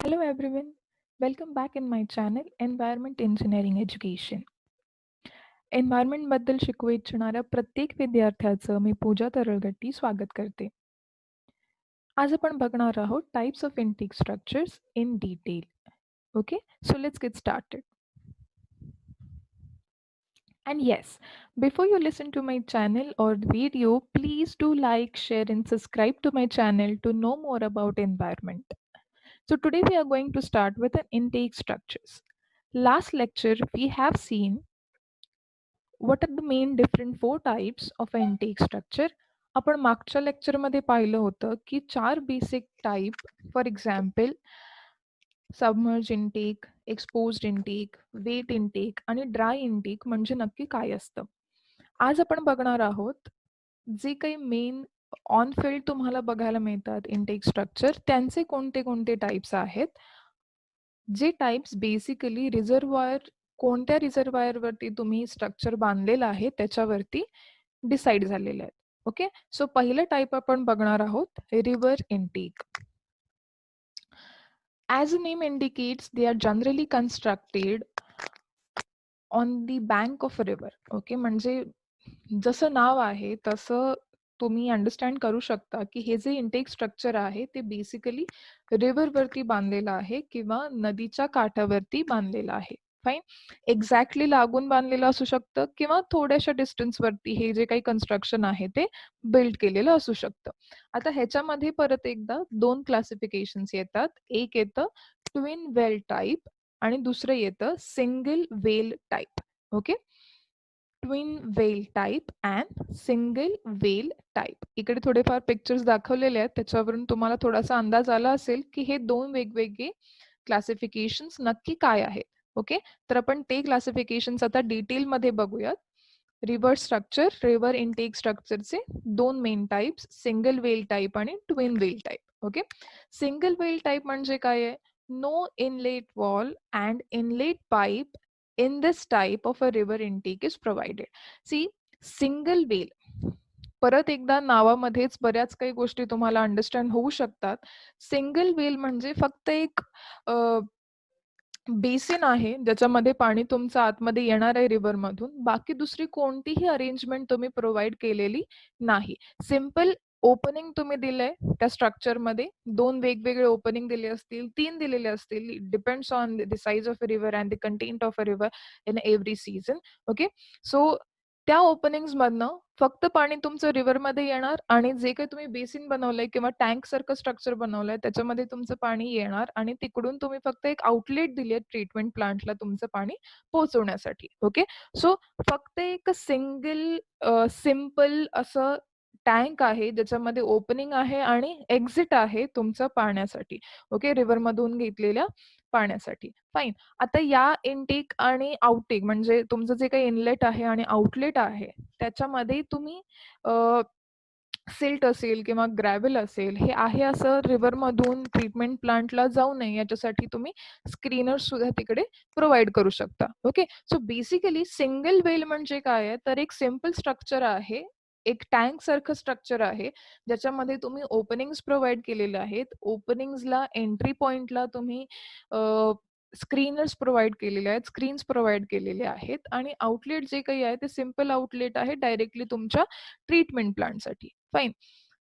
Hello everyone, welcome back in my channel Environment Engineering Education. Environment बद्दल शिकवू इच्छिणाऱ्या प्रत्येक विद्यार्थ्याचं मी पूजा तरळगट्टी स्वागत करते. आज आपण बघणार आहोत types of intake structures in detail. Okay, so let's get started. And yes, before you listen to my channel or video, please do like, share and subscribe to my channel to know more about environment. So today we are going to start with an intake structures. Last lecture we have seen what are the main different four types of an intake structure. आपण मागच्या लेक्चरमध्ये पाहिलं होतं की चार basic type for example submerge intake, exposed intake, wet intake आणि dry intake म्हणजे नक्की काय असतं. आज आपण बघणार आहोत जे काही मेन ऑन फील्ड तुम्हाला बघायला मिळतात इनटेक स्ट्रक्चर त्यांचे कोणते कोणते टाईप्स आहेत. जे टाइप्स बेसिकली रिझर्व्हायर कोणत्या रिझर्व्हायरवरती तुम्ही स्ट्रक्चर बांधलेलं आहे त्याच्यावरती डिसाईड झालेले आहेत. ओके, सो पहिलं टाईप आपण बघणार आहोत river intake. As the name indicates, they are generally constructed on the bank of a river. Okay, म्हणजे जसं नाव आहे तसं तुम्ही अंडरस्टँड करू शकता की हे जे इनटेक स्ट्रक्चर आहे ते बेसिकली रिव्हरवरती बांधलेलं आहे किंवा नदीच्या काठावरती बांधलेलं आहे. फाईन, एक्झॅक्टली लागून बांधलेलं असू शकतं किंवा थोड्याशा डिस्टन्सवरती हे जे काही कन्स्ट्रक्शन आहे ते बिल्ड केलेलं असू शकतं. आता ह्याच्यामध्ये परत एकदा दोन क्लासिफिकेशन्स येतात. एक येतं ट्विन वेल टाईप आणि दुसरं येतं single well type. Okay, twin well type and single well type. इकडे थोडेफार पिक्चर्स दाखवलेले आहेत त्याच्यावरून तुम्हाला थोडासा अंदाज आला असेल की हे दोन वेगवेगळे क्लासिफिकेशन्स नक्की काय आहेत. ओके, तर आपण ते क्लासिफिकेशन्स आता डिटेलमध्ये बघूयात. रिव्हर स्ट्रक्चर, रिव्हर इनटेक स्ट्रक्चरचे दोन main types, single well type आणि twin well type. Okay, single well type म्हणजे काय आहे? No inlet wall and inlet pipe in this type of a river intake is provided. See, single whale, परत एकदा नावामध्येच बऱ्याच काही गोष्टी तुम्हाला अंडरस्टँड होऊ शकतात. सिंगल वेल म्हणजे फक्त एक बेसिन आहे ज्याच्यामध्ये पाणी तुमचं आतमध्ये येणार आहे रिव्हर मधून. बाकी दुसरी कोणतीही अरेंजमेंट तुम्ही प्रोव्हाइड केलेली नाही. सिंपल ओपनिंग तुम्ही दिलंय त्या स्ट्रक्चरमध्ये. दोन वेगवेगळे ओपनिंग दिले असतील, तीन दिलेले असतील, depends on the size of a river and the content of a river in every season. Okay, so त्या ओपनिंग्स मधनं फक्त पाणी तुमचं रिव्हरमध्ये येणार आणि जे काही तुम्ही बेसिन बनवलंय किंवा टँक सारखं स्ट्रक्चर बनवलंय त्याच्यामध्ये तुमचं पाणी येणार आणि तिकडून तुम्ही फक्त एक आउटलेट दिली आहे ट्रीटमेंट प्लांटला तुमचं पाणी पोहोचवण्यासाठी. ओके, सो फक्त एक सिंगल सिंपल असं टँक आहे ज्याच्यामध्ये ओपनिंग आहे आणि एक्झिट आहे तुमचं पाण्यासाठी. ओके, रिव्हरमधून घेतलेल्या पाण्यासाठी. फाईन, आता या इनटेक आणि आउटटेक म्हणजे तुमचं जे काही इनलेट आहे आणि आउटलेट आहे त्याच्यामध्ये तुम्ही सिल्ट असेल किंवा ग्रॅव्हल असेल हे आहे असं रिव्हरमधून ट्रीटमेंट प्लांटला जाऊ नये याच्यासाठी तुम्ही स्क्रीनर्स सुद्धा तिकडे प्रोव्हाइड करू शकता. Okay, so basically single well म्हणजे काय आहे तर एक सिंपल स्ट्रक्चर आहे, एक टँक सारखं स्ट्रक्चर आहे ज्याच्यामध्ये तुम्ही ओपनिंग्स प्रोव्हाइड केलेले आहेत. ओपनिंग्सला एंट्री पॉइंटला तुम्ही स्क्रीनर्स प्रोव्हाइड केलेले आहेत, स्क्रीन्स प्रोव्हाइड केलेले आहेत आणि आउटलेट जे काही आहे ते सिंपल आउटलेट आहे डायरेक्टली तुमच्या ट्रीटमेंट प्लांटसाठी. फाईन,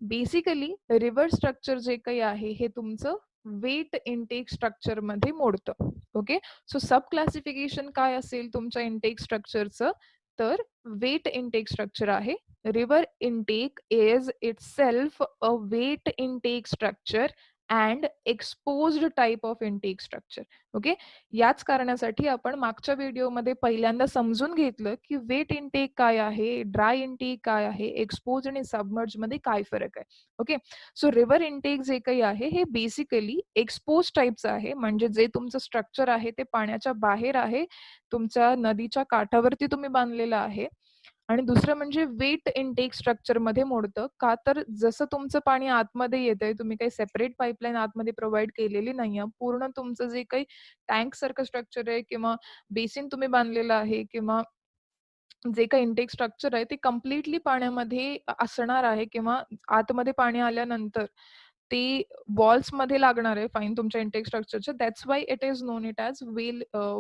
बेसिकली रिव्हर स्ट्रक्चर जे काही आहे हे तुमचं वेट इनटेक स्ट्रक्चर मध्ये मोडतं. ओके, सो सब क्लासिफिकेशन काय असेल तुमच्या इनटेक स्ट्रक्चरचं तर वेट इनटेक स्ट्रक्चर आहे. River intake is itself a wet intake structure and exposed type of intake structure. Okay, याच कारणासाठी आपण मागच्या व्हिडिओमध्ये पहिल्यांदा समजून घेतलं की वेट इनटेक काय आहे, ड्राय इनटेक काय आहे, एक्सपोज आणि सबमर्ज मध्ये काय फरक आहे. ओके, सो रिव्हर इनटेक जे काही आहे हे बेसिकली एक्सपोज टाईपचं आहे, म्हणजे जे तुमचं स्ट्रक्चर आहे ते पाण्याच्या बाहेर आहे, तुमच्या नदीच्या काठावरती तुम्ही बांधलेलं आहे. आणि दुसरं म्हणजे वेट इनटेक स्ट्रक्चर मध्ये मोडतं का तर जसं तुमचं पाणी आतमध्ये येतंय तुम्ही काही सेपरेट पाईपलाईन आतमध्ये प्रोव्हाइड केलेली नाहीये. पूर्ण तुमचं जे काही टँक सारखं स्ट्रक्चर आहे किंवा बेसिन तुम्ही बांधलेलं आहे किंवा जे काही इनटेक स्ट्रक्चर आहे ते कम्प्लिटली पाण्यामध्ये असणार आहे किंवा आतमध्ये पाणी आल्यानंतर ते वॉल्समध्ये लागणार आहे फाईन तुमच्या इंटेक स्ट्रक्चरच्या. That's why it is known it as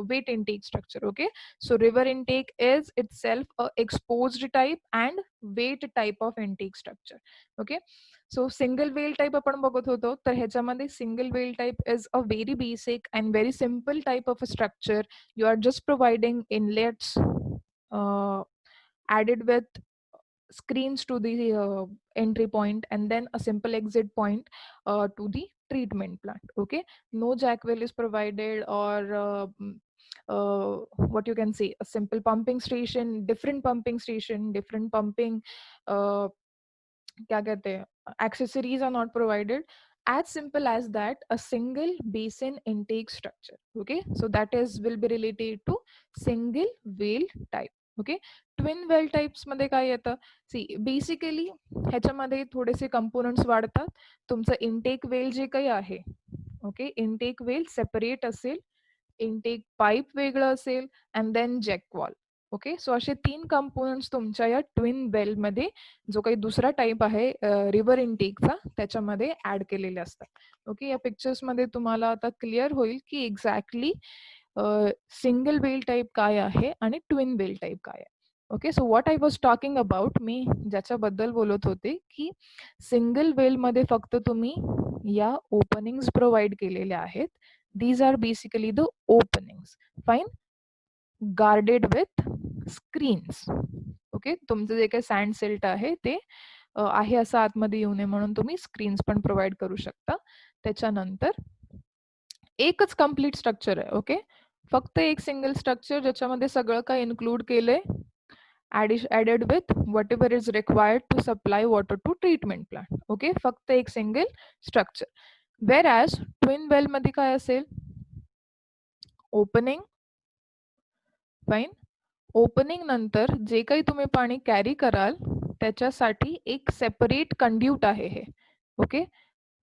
wet intake structure. Okay, so river intake is itself a exposed type and weight type of intake structure. Okay, so single whale type आपण बघत होतो, तर ह्याच्यामध्ये single whale type is a very basic and very simple type of a structure. You are just providing inlets added with screens to the entry point and then a simple exit point to the treatment plant. Okay, no jack well is provided or what you can say, a simple pumping station, different pumping uh, क्या कहते हैं, accessories are not provided. As simple as that, a single basin intake structure. Okay, so that is will be related to single well type. Okay, twin well types मध्ये काय येतं, see basically ह्याच्यामध्ये थोडेसे components वाढतात. तुमचं intake well जे काही आहे, ओके, इंटेक वेल सेपरेट असेल, इंटेक पाईप वेगळं असेल and then jack wall. Okay, so असे 3 कंपोनंट्स तुमच्या या ट्विन वेल मध्ये जो काही दुसरा टाईप आहे रिव्हर इंटेकचा त्याच्यामध्ये ऍड केलेले असतात. ओके, या पिक्चर्स मध्ये तुम्हाला आता क्लिअर होईल की एक्झॅक्टली सिंगल वेल टाईप काय आहे आणि ट्विन वेल टाईप काय आहे. Okay, so what I was talking about, मी ज्याच्याबद्दल बोलत होते की सिंगल वेल मध्ये फक्त तुम्ही या ओपनिंग्स प्रोव्हाइड केलेल्या आहेत. These are basically the openings. Fine. Guarded with screens. Okay, तुमचं जे काही सँड सिल्ट आहे ते आहे असं आतमध्ये येऊ नये म्हणून तुम्ही स्क्रीन्स पण प्रोव्हाइड करू शकता. त्याच्यानंतर एकच कम्प्लीट स्ट्रक्चर आहे. ओके, फक्त एक सिंगल स्ट्रक्चर ज्याच्यामध्ये सगळं काही इन्क्लूड केलंय, added with whatever is required to supply water to treatment plant. Okay, फक्त एक single structure. Whereas twin well मध्ये काय असेल, ओपनिंग, फाईन, ओपनिंग नंतर जे काही तुम्ही पाणी कॅरी कराल त्याच्यासाठी एक सेपरेट कंड्यूट आहे हे. ओके,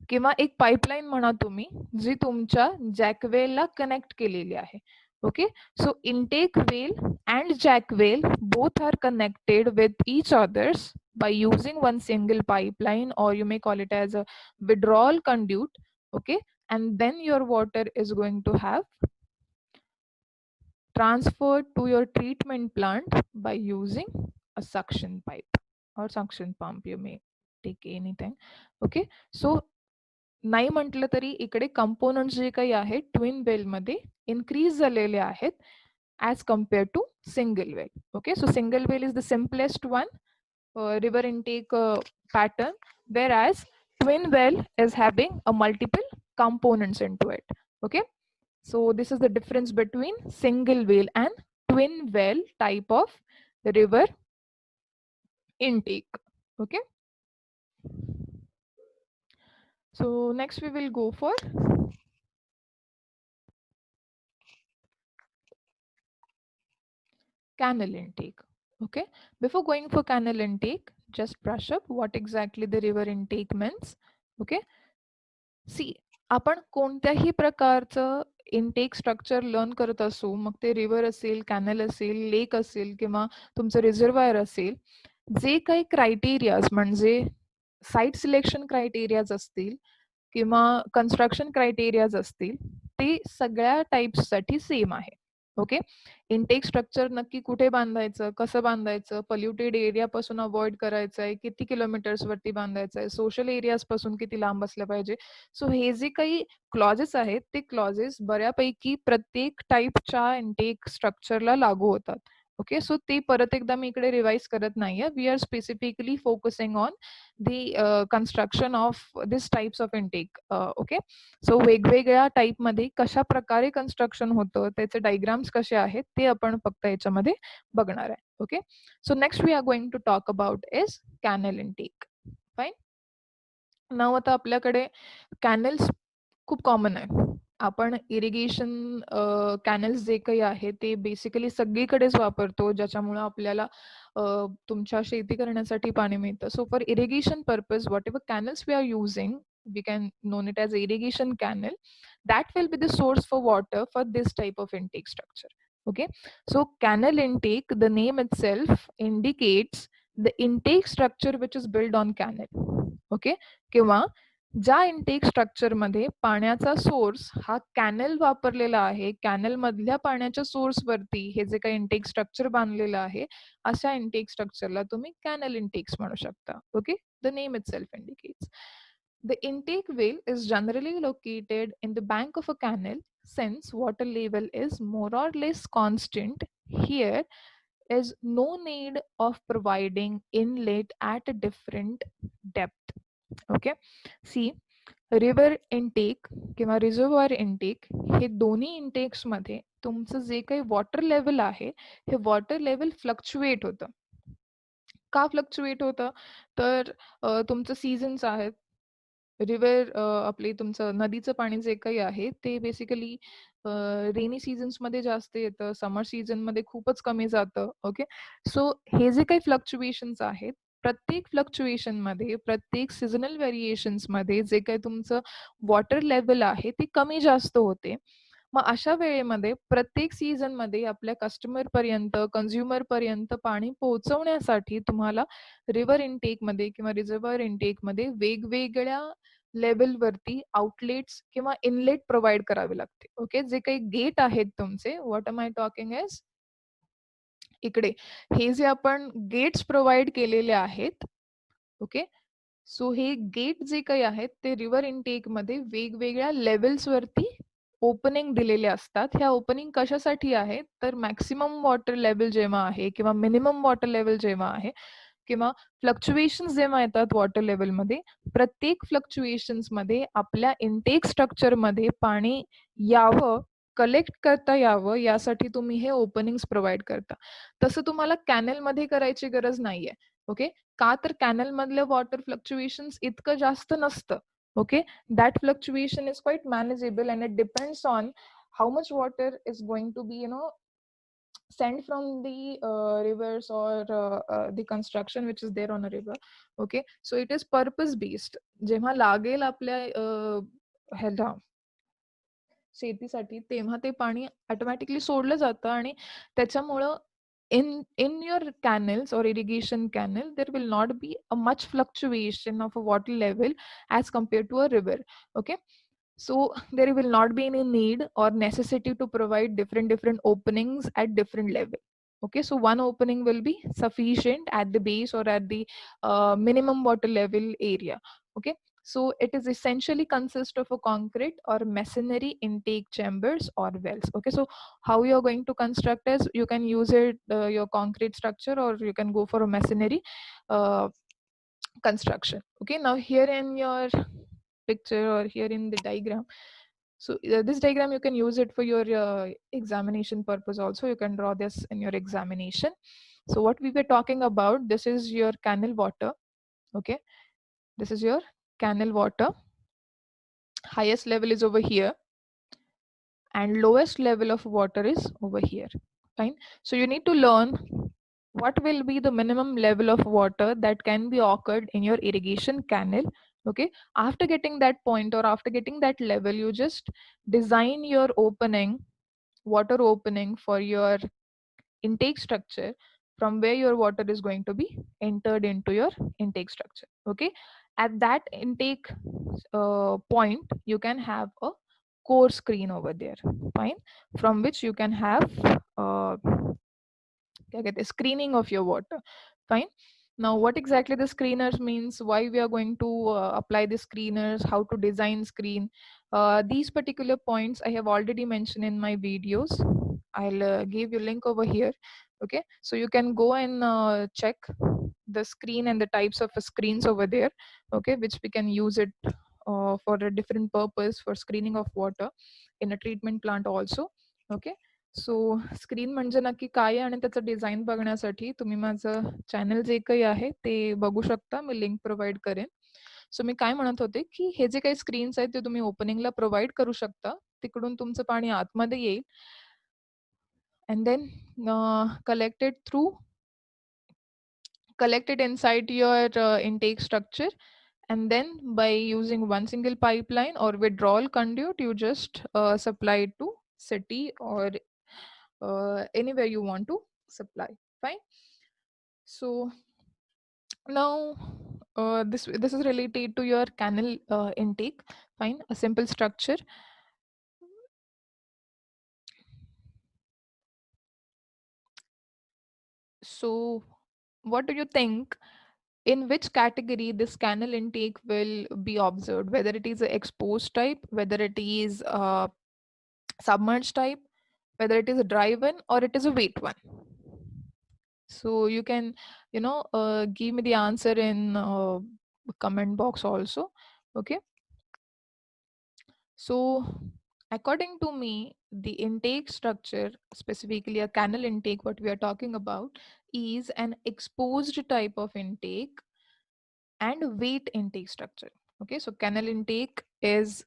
किंवा एक पाईपलाईन म्हणा तुम्ही, जी तुमच्या जॅकवेलला कनेक्ट केलेली आहे. Okay, so intake well and jack well both are connected with each others by using one single pipeline, or you may call it as a withdrawal conduit. Okay, and then your water is going to have transferred to your treatment plant by using a suction pipe or suction pump, you may take anything. Okay, so नाही म्हटलं तरी इकडे components जे काही आहे twin well मध्ये increase झालेले आहेत as compare to single well. Okay, so single well is the simplest one river intake pattern, whereas twin well is having a multiple components into it. Okay, so this is the difference between single well and twin well type of river intake. Okay, so next we will go for canal intake. Okay, before going for canal intake, just brush up what exactly the river intake means. Okay, सी आपण कोणत्याही प्रकारचं intake structure learn करत असू, मग ते river असेल, canal असेल, lake असेल किंवा तुमचं रिझर्वायर असेल, जे काही क्रायटेरियाज म्हणजे साईट सिलेक्शन क्रायटेरियाज असतील किंवा कन्स्ट्रक्शन क्रायटेरियाज असतील, ते सगळ्या टाईप्ससाठी सेम आहे. ओके, इनटेक स्ट्रक्चर नक्की कुठे बांधायचं, कसं बांधायचं, पॉल्युटेड एरियापासून अवॉइड करायचं आहे, किती किलोमीटर्स वरती बांधायचं आहे, सोशल एरियाज पासून किती लांब असलं पाहिजे. सो हे जे काही क्लॉजेस आहेत ते क्लॉजेस बऱ्यापैकी प्रत्येक टाईपच्या इनटेक स्ट्रक्चरला लागू होतात. ओके, सो ते परत एकदा मी इकडे रिवाइज करत नाहीये. We are specifically focusing on the construction of this types of intake. Okay, so वेगवेगळ्या टाईपमध्ये कशा प्रकारे कन्स्ट्रक्शन होतं, त्याचे डायग्राम्स कसे आहेत ते आपण फक्त याच्यामध्ये बघणार आहे. Okay, so next we are going to talk about is canal intake. Fine, नाव आता आपल्याकडे कॅनल्स खूप कॉमन आहे. आपण इरिगेशन कॅनल्स जे काही आहे ते बेसिकली सगळीकडेच वापरतो, ज्याच्यामुळे आपल्याला तुमच्या शेती करण्यासाठी पाणी मिळतं. So for irrigation purpose whatever canals we are using, we can known it as irrigation canal, that will be the source for water for this type of intake structure. Okay, so canal intake, the name itself indicates the intake structure which is built on canal. Okay, किंवा ज्या intake स्ट्रक्चरमध्ये पाण्याचा source हा canal वापरलेला आहे, कॅनलमधल्या पाण्याच्या सोर्सवरती हे जे काही intake structure बांधलेलं आहे, अशा इनटेक स्ट्रक्चरला तुम्ही कॅनल इनटेक्स म्हणू शकता. Okay, the name itself indicates. The intake well is generally located in the bank of a canal since water level is more or less constant. Here is no need of providing inlet at a different depth. Okay, see, river intake किंवा रिझर्व्हॉयर intake हे दोन्ही इंटेक्समध्ये तुमचं जे काही water level आहे, हे water level fluctuate होतं. का fluctuate होतं? तर तुमचं सीझन्स आहेत. रिव्हर आपले तुमचं नदीचं पाणी जे काही आहे ते बेसिकली रेनी सीझन्समध्ये जास्त येतं, समर सीझनमध्ये खूपच कमी जातं. ओके, सो हे जे काही फ्लक्च्युएशन्स आहेत, प्रत्येक फ्लक्च्युएशनमध्ये, प्रत्येक सीझनल व्हेरिएशन्समध्ये जे काही तुमचं वॉटर लेवल आहे ते कमी जास्त होते. मग अशा वेळेमध्ये प्रत्येक सीझनमध्ये आपल्या कस्टमरपर्यंत, कन्झ्युमरपर्यंत पाणी पोहोचवण्यासाठी तुम्हाला रिव्हर इनटेकमध्ये किंवा रिझर्व्हायर इनटेकमध्ये वेगवेगळ्या लेव्हलवरती आउटलेट्स किंवा इनलेट प्रोव्हाईड करावे लागते. ओके, जे काही गेट आहेत तुमचे, what am I talking is, इकडे हे जे आपण गेट्स प्रोव्हाईड केलेले आहेत. ओके, सो हे गेट जे काही आहेत ते रिव्हर इनटेकमध्ये वेगवेगळ्या लेव्हल्सवरती ओपनिंग दिलेले असतात. ह्या ओपनिंग कशासाठी आहे, तर मॅक्सिमम वॉटर लेव्हल जेव्हा आहे किंवा मिनिमम वॉटर लेव्हल जेव्हा आहे किंवा फ्लक्च्युएशन्स जेव्हा येतात वॉटर लेव्हलमध्ये, प्रत्येक फ्लक्च्युएशन्समध्ये आपल्या इनटेक स्ट्रक्चरमध्ये पाणी यावं, कलेक्ट करता यावं, यासाठी तुम्ही हे ओपनिंग्स प्रोव्हाईड करता. तसं तुम्हाला कॅनलमध्ये करायची गरज नाहीये. ओके, का तर कॅनलमधलं वॉटर फ्लक्च्युएशन्स इतकं जास्त नसतं. Okay, that fluctuation is quite manageable and it depends on how much water is going to be, sent from the rivers or the construction which is there on a river. Okay, so it is purpose based. जेव्हा लागेल आपल्या ह्याला शेतीसाठी तेव्हा ते पाणी automatically सोडलं जातं आणि त्याच्यामुळं in your canals or irrigation canal there will not be a much fluctuation of a water level as compared to a river. Okay, so there will not be any need or necessity to provide different openings at different level. Okay, so one opening will be sufficient at the base or at the minimum water level area. Okay, so it is essentially consist of a concrete or masonry intake chambers or wells. Okay, so how you're going to construct is you can use it your concrete structure or you can go for a masonry uh, construction. Okay, now here in your picture or here in the diagram, so this diagram you can use it for your examination purpose also. You can draw this in your examination. So what we were talking about, this is your canal water. Okay, this is your canal water. Highest level is over here and lowest level of water is over here. Fine, so you need to learn what will be the minimum level of water that can be occurred in your irrigation canal. Okay, after getting that point or after getting that level, you just design your opening, water opening for your intake structure from where your water is going to be entered into your intake structure. Okay, at that intake point you can have a core screen over there. Fine, from which you can have screening of your water. Fine, now what exactly the screeners means, why we are going to apply the screeners, how to design screen, these particular points I have already mentioned in my videos. I'll give you link over here. Okay, so you can go and check the screen and the types of screens over there. Okay, which we can use it for a different purpose for screening of water in a treatment plant also. Okay, so screen म्हणजे नक्की काय आहे आणि त्याचं design बघण्यासाठी तुम्ही माझं channel जे काही आहे ते बघू शकता. मी लिंक प्रोव्हाइड करेन. सो मी काय म्हणत होते की हे जे काही स्क्रीन्स आहेत ते तुम्ही ओपनिंगला प्रोव्हाइड करू शकता. तिकडून तुमचं पाणी आतमध्ये येईल and then collected inside your intake structure, and then by using one single pipeline or withdrawal conduit you just supply it to city or anywhere you want to supply. Fine, so now This is related to your canal intake. Fine, a simple structure. So, what do you think? In which category this canal intake will be observed? Whether it is a exposed type, whether it is a submerged type, whether it is a dry one or it is a wet one. So you can, give me the answer in comment box also. Okay. So according to me, the intake structure, specifically a canal intake, what we are talking about, is an exposed type of intake and weight intake structure. Okay, so canal intake is,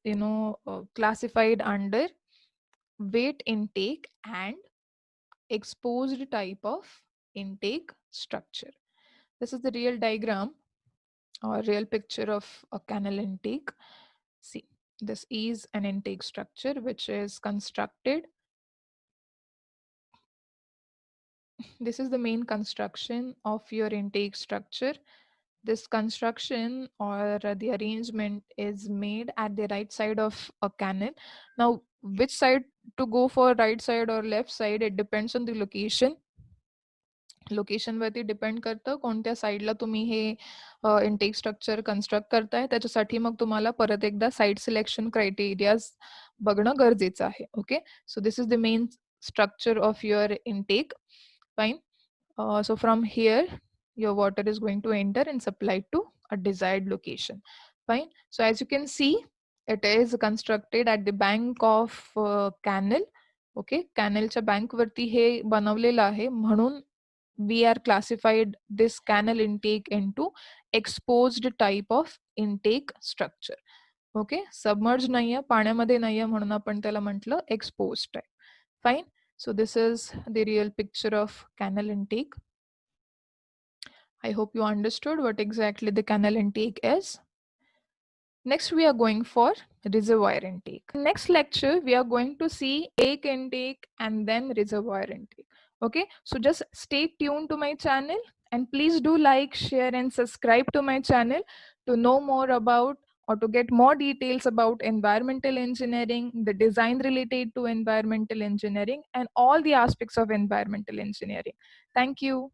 classified under weight intake and exposed type of intake structure. This is the real diagram or real picture of a canal intake. See, this is an intake structure which is constructed. This is the main construction of your intake structure. This construction or the arrangement is made at the right side of a canal. Now, which side to go for, right side or left side, it depends on the location. लोकेशनवरती depend करतं कोणत्या साईडला तुम्ही हे intake structure construct करताय. त्याच्यासाठी मग तुम्हाला परत एकदा साईट सिलेक्शन क्रायटेरियाज बघणं गरजेचं आहे. Okay, so this is the main structure of your intake. Fine. So from here your water is going to enter and supplied to a desired location. Fine. So as you can see, it is constructed at the bank of canal. Okay, कॅनलच्या bank वरती हे बनवलेलं आहे, म्हणून we are classified this canal intake into exposed type of intake structure. Okay, submerged नाहीये, पाण्यामध्ये नाहीये, म्हणून आपण त्याला म्हटलं exposed type. Fine. So this is the real picture of canal intake. I hope you understood what exactly the canal intake is. Next, we are going for reservoir intake. Next lecture, we are going to see lake intake and then reservoir intake. Okay, so just stay tuned to my channel and please do like, share, and subscribe to my channel to know more about or to get more details about environmental engineering, the design related to environmental engineering, and all the aspects of environmental engineering. Thank you.